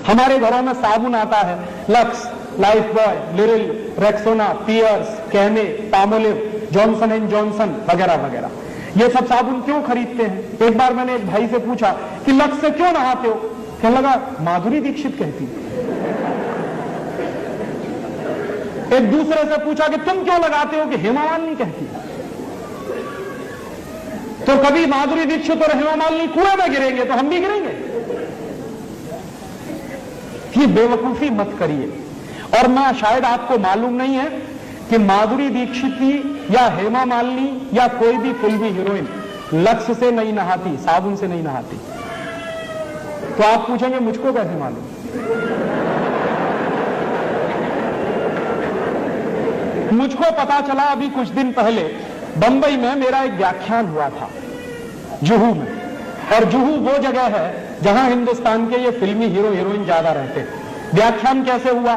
हमारे घरों में साबुन आता है, Lux, Lifebuoy, Liril, Rexona, Pears, कैने, पामोलिव, जॉनसन एंड जॉनसन वगैरह वगैरह। ये सब साबुन क्यों खरीदते हैं? एक बार मैंने एक भाई से पूछा कि लक्स से क्यों नहाते हो? कहने लगा माधुरी दीक्षित कहती। एक दूसरे से पूछा कि तुम क्यों लगाते हो? कि हेमा मालिनी कहती। तो कभी माधुरी दीक्षित और हेमा मालिनी कुएं में गिरेंगे तो हम भी गिरेंगे। ये बेवकूफी मत करिए। और मैं शायद आपको मालूम नहीं है कि माधुरी दीक्षित या हेमा मालिनी या कोई भी फिल्मी हीरोइन लक्स से नहीं नहाती, साबुन से नहीं नहाती। तो आप पूछेंगे मुझको कैसे मालूम? मुझको पता चला अभी कुछ दिन पहले बंबई में मेरा एक व्याख्यान हुआ था, जुहू में। और जुहू वो जगह है जहां हिंदुस्तान के ये फिल्मी हीरो हीरोइन ज्यादा रहते हैं। व्याख्यान कैसे हुआ?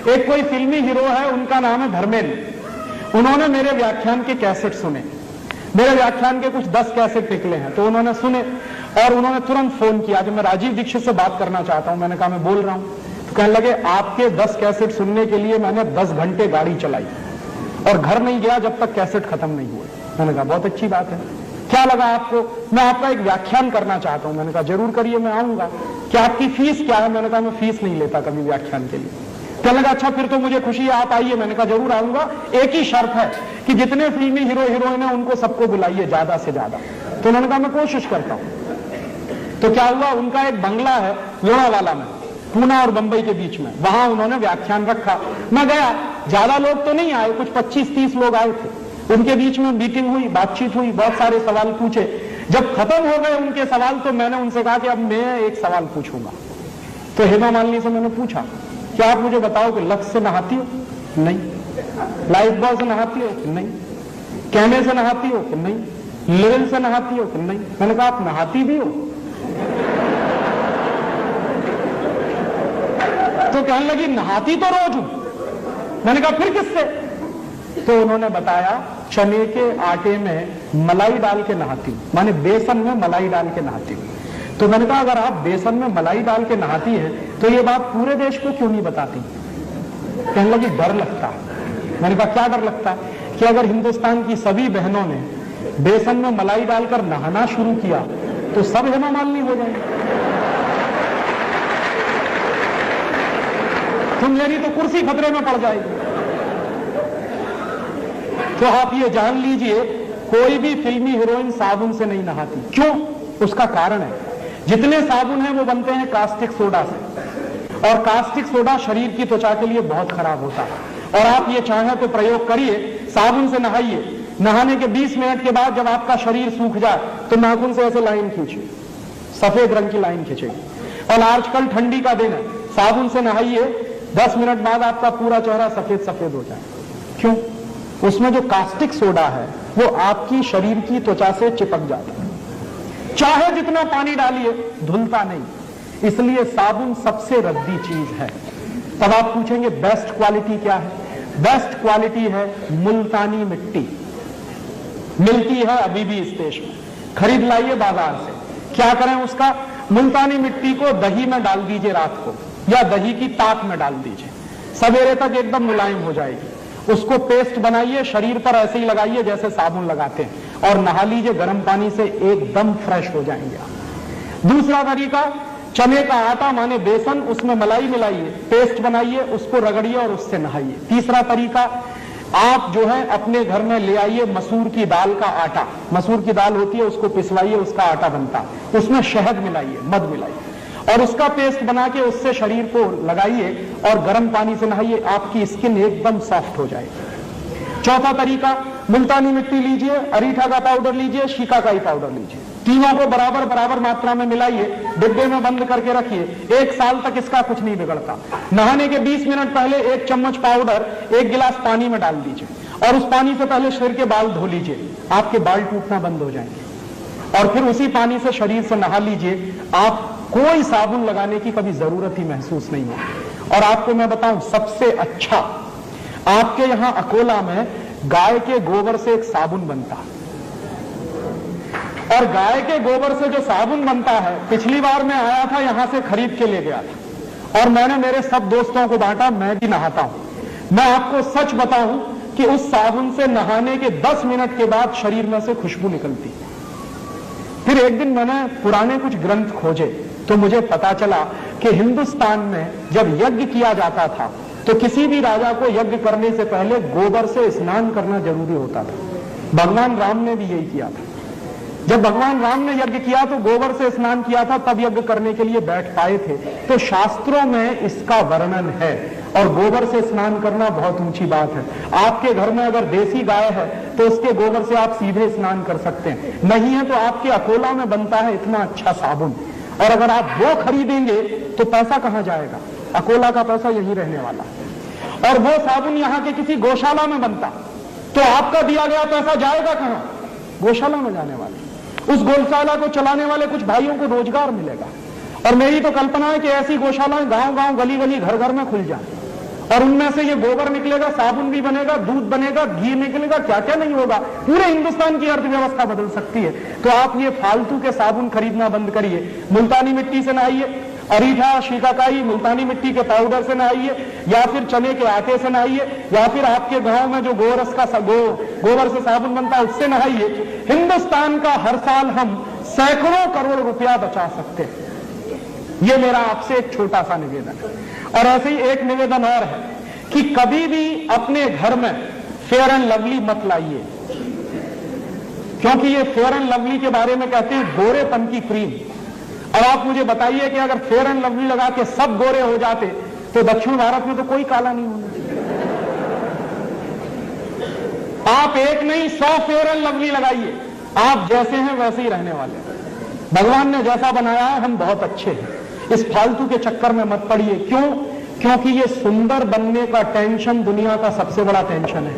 एक कोई फिल्मी हीरो है, उनका नाम है धर्मेंद्र। उन्होंने मेरे व्याख्यान के कैसेट सुने। मेरे व्याख्यान के कुछ 10 कैसेट निकले हैं, तो उन्होंने सुने और उन्होंने तुरंत फोन किया कि मैं राजीव दीक्षित से बात करना चाहता हूं। मैंने कहा मैं बोल रहा हूं। तो कहने लगे आपके 10 कैसेट सुनने के लिए मैंने 10 घंटे गाड़ी चलाई और घर नहीं गया जब तक कैसेट खत्म नहीं हुए। मैंने कहा बहुत अच्छी बात है, क्या लगा आपको? मैं आपका एक व्याख्यान करना चाहता हूं। मैंने कहा जरूर करिए, मैं आऊंगा। क्या आपकी फीस क्या है? मैंने कहा मैं फीस नहीं लेता कभी व्याख्यान के लिए। कहने लगा अच्छा फिर तो मुझे खुशी है, आप आइए। मैंने कहा जरूर आऊंगा, एक ही शर्त है कि जितने फिल्मी हीरो हीरोइन है उनको सबको बुलाइए ज्यादा से ज्यादा। तो उन्होंने कहा मैं कोशिश करता हूं। तो क्या हुआ, उनका एक बंगला है लोनावाला में, पूना और बंबई के बीच में, वहां उन्होंने व्याख्यान रखा। मैं गया, ज्यादा लोग तो नहीं आए, कुछ 25-30 लोग आए थे। उनके बीच में मीटिंग हुई, बातचीत हुई, बहुत सारे सवाल पूछे। जब खत्म हो गए उनके सवाल तो मैंने उनसे कहा कि अब मैं एक सवाल पूछूंगा। तो हेमा मालिनी से मैंने पूछा क्या आप मुझे बताओ कि लक्स से नहाती हो? नहीं। लाइफ बॉय से नहाती हो? नहीं। कैने से नहाती हो? नहीं। लिरिल से नहाती हो? नहीं। मैंने कहा आप नहाती भी हो? तो कहने लगी नहाती तो रोज हूं। मैंने कहा फिर किससे? तो उन्होंने बताया चने के आटे में मलाई डाल के नहाती हूं, माने बेसन में मलाई डाल के नहाती हूं। तो मैंने कहा अगर आप बेसन में मलाई डाल के नहाती है तो ये बात पूरे देश को क्यों नहीं बताती? कहने लगी डर लगता है। मैंने कहा क्या डर लगता है? कि अगर हिंदुस्तान की सभी बहनों ने बेसन में मलाई डालकर नहाना शुरू किया तो सब हेमा मालिनी हो जाएंगे। तो मेरी तो कुर्सी खतरे में पड़ जाएगी। तो आप ये जान लीजिए कोई भी फिल्मी हीरोइन साबुन से नहीं नहाती। क्यों? उसका कारण है जितने साबुन हैं वो बनते हैं कास्टिक सोडा से, और कास्टिक सोडा शरीर की त्वचा के लिए बहुत खराब होता है। और आप ये चाहें तो प्रयोग करिए, साबुन से नहाइए, नहाने के 20 मिनट के बाद जब आपका शरीर सूख जाए तो नाखून से ऐसे लाइन खींचिए, सफेद रंग की लाइन खींचेगी। और आजकल ठंडी का दिन है, साबुन से नहाइए, 10 मिनट बाद आपका पूरा चेहरा सफेद सफेद हो जाए। क्यों? उसमें जो कास्टिक सोडा है वो आपकी शरीर की त्वचा से चिपक जाता है, चाहे जितना पानी डालिए धुलता नहीं। इसलिए साबुन सबसे रद्दी चीज है। तब आप पूछेंगे बेस्ट क्वालिटी क्या है? बेस्ट क्वालिटी है मुल्तानी मिट्टी। मिलती है अभी भी इस देश में, खरीद लाइए बाजार से। क्या करें उसका? मुल्तानी मिट्टी को दही में डाल दीजिए रात को, या दही की ताक में डाल दीजिए, सवेरे तक एकदम मुलायम हो जाएगी। उसको पेस्ट बनाइए, शरीर पर ऐसे ही लगाइए जैसे साबुन लगाते हैं, और नहा लीजिए गर्म पानी से, एकदम फ्रेश हो जाएंगे आप। दूसरा तरीका, चने का आटा माने बेसन, उसमें मलाई मिलाइए, पेस्ट बनाइए, उसको रगड़िए और उससे नहाइए। तीसरा तरीका, आप जो है अपने घर में ले आइए मसूर की दाल का आटा, मसूर की दाल होती है उसको पिसवाइए, उसका आटा बनता है, उसमें शहद मिलाइए, मध मिलाइए और उसका पेस्ट बना के उससे शरीर को लगाइए और गर्म पानी से नहाइए, आपकी स्किन एकदम सॉफ्ट हो जाएगी। चौथा तरीका, मुल्तानी मिट्टी लीजिए, अरीठा का पाउडर लीजिए, शिकाकाई पाउडर लीजिए, तीनों को बराबर बराबर मात्रा में मिलाइए, डिब्बे में बंद करके रखिए। 1 साल तक इसका कुछ नहीं बिगड़ता। नहाने के 20 मिनट पहले 1 चम्मच पाउडर 1 गिलास पानी में डाल दीजिए और उस पानी से पहले सिर के बाल धो लीजिए, आपके बाल टूटना बंद हो जाएंगे। और फिर उसी पानी से शरीर से नहा लीजिए, आप कोई साबुन लगाने की कभी जरूरत ही महसूस नहीं होगी। और आपको मैं बताऊं सबसे अच्छा, आपके यहां अकोला में गाय के गोबर से एक साबुन बनता है, और गाय के गोबर से जो साबुन बनता है, पिछली बार मैं आया था यहां से खरीद के ले गया था, और मैंने मेरे सब दोस्तों को बांटा, मैं भी नहाता हूं। मैं आपको सच बताऊं कि उस साबुन से नहाने के 10 मिनट के बाद शरीर में से खुशबू निकलती। फिर एक दिन मैंने पुराने कुछ ग्रंथ खोजे तो मुझे पता चला कि हिंदुस्तान में जब यज्ञ किया जाता था तो किसी भी राजा को यज्ञ करने से पहले गोबर से स्नान करना जरूरी होता था। भगवान राम ने भी यही किया था। जब भगवान राम ने यज्ञ किया तो गोबर से स्नान किया था, तब यज्ञ करने के लिए बैठ पाए थे। तो शास्त्रों में इसका वर्णन है और गोबर से स्नान करना बहुत ऊंची बात है। आपके घर में अगर देसी गाय है तो उसके गोबर से आप सीधे स्नान कर सकते हैं, नहीं है तो आपके अकोला में बनता है इतना अच्छा साबुन, और अगर आप वो खरीदेंगे तो पैसा कहां जाएगा? अकोला का पैसा यही रहने वाला। और वो साबुन यहां के किसी गौशाला में बनता तो आपका दिया गया पैसा जाएगा कहां? गौशाला में जाने वाले। उस गौशाला को चलाने वाले कुछ भाइयों को रोजगार मिलेगा। और मेरी तो कल्पना है कि ऐसी गौशालाएं गांव गांव गली गली घर घर में खुल जाए और उनमें से ये गोबर निकलेगा, साबुन भी बनेगा, दूध बनेगा, घी निकलेगा, क्या क्या नहीं होगा। पूरे हिंदुस्तान की अर्थव्यवस्था बदल सकती है। तो आप ये फालतू के साबुन खरीदना बंद करिए। मुल्तानी मिट्टी से नहाइए, अरीठा, शिकाकाई, मुल्तानी मिट्टी के पाउडर से नहाइए, या फिर चने के आटे से नहाइए, या फिर आपके गांव में जो गोरस का गोबर से साबुन बनता है उससे नहाइए। हिंदुस्तान का हर साल हम सैकड़ों करोड़ रुपया बचा सकते हैं। ये मेरा आपसे एक छोटा सा निवेदन है। और ऐसे ही एक निवेदन और है कि कभी भी अपने घर में फेयर एंड लवली मत लाइए, क्योंकि ये फेयर एंड लवली के बारे में कहते हैं गोरेपन की क्रीम। और आप मुझे बताइए कि अगर फेयर एंड लवली लगा के सब गोरे हो जाते तो दक्षिण भारत में तो कोई काला नहीं होना चाहिए। आप एक नहीं 100 फेयर एंड लवली लगाइए, आप जैसे हैं वैसे ही रहने वाले। भगवान ने जैसा बनाया है हम बहुत अच्छे हैं। इस फालतू के चक्कर में मत पड़िए। क्यों? क्योंकि ये सुंदर बनने का टेंशन दुनिया का सबसे बड़ा टेंशन है।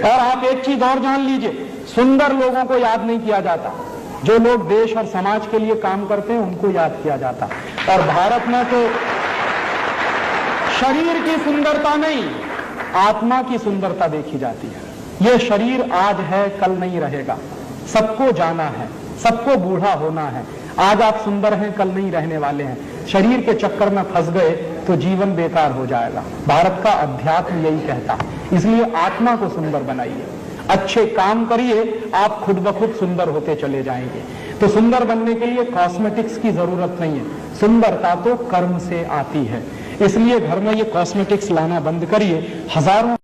और आप एक चीज और जान लीजिए, सुंदर लोगों को याद नहीं किया जाता, जो लोग देश और समाज के लिए काम करते हैं उनको याद किया जाता। और भारत में तो शरीर की सुंदरता नहीं, आत्मा की सुंदरता देखी जाती है। ये शरीर आज है कल नहीं रहेगा, सबको जाना है, सबको बूढ़ा होना है। आज आप सुंदर हैं कल नहीं रहने वाले हैं। शरीर के चक्कर में फंस गए तो जीवन बेकार हो जाएगा। भारत का अध्यात्म यही कहता है। इसलिए आत्मा को सुंदर बनाइए, अच्छे काम करिए, आप खुद ब खुद सुंदर होते चले जाएंगे। तो सुंदर बनने के लिए कॉस्मेटिक्स की जरूरत नहीं है, सुंदरता तो कर्म से आती है। इसलिए घर में ये कॉस्मेटिक्स लाना बंद करिए। हजारों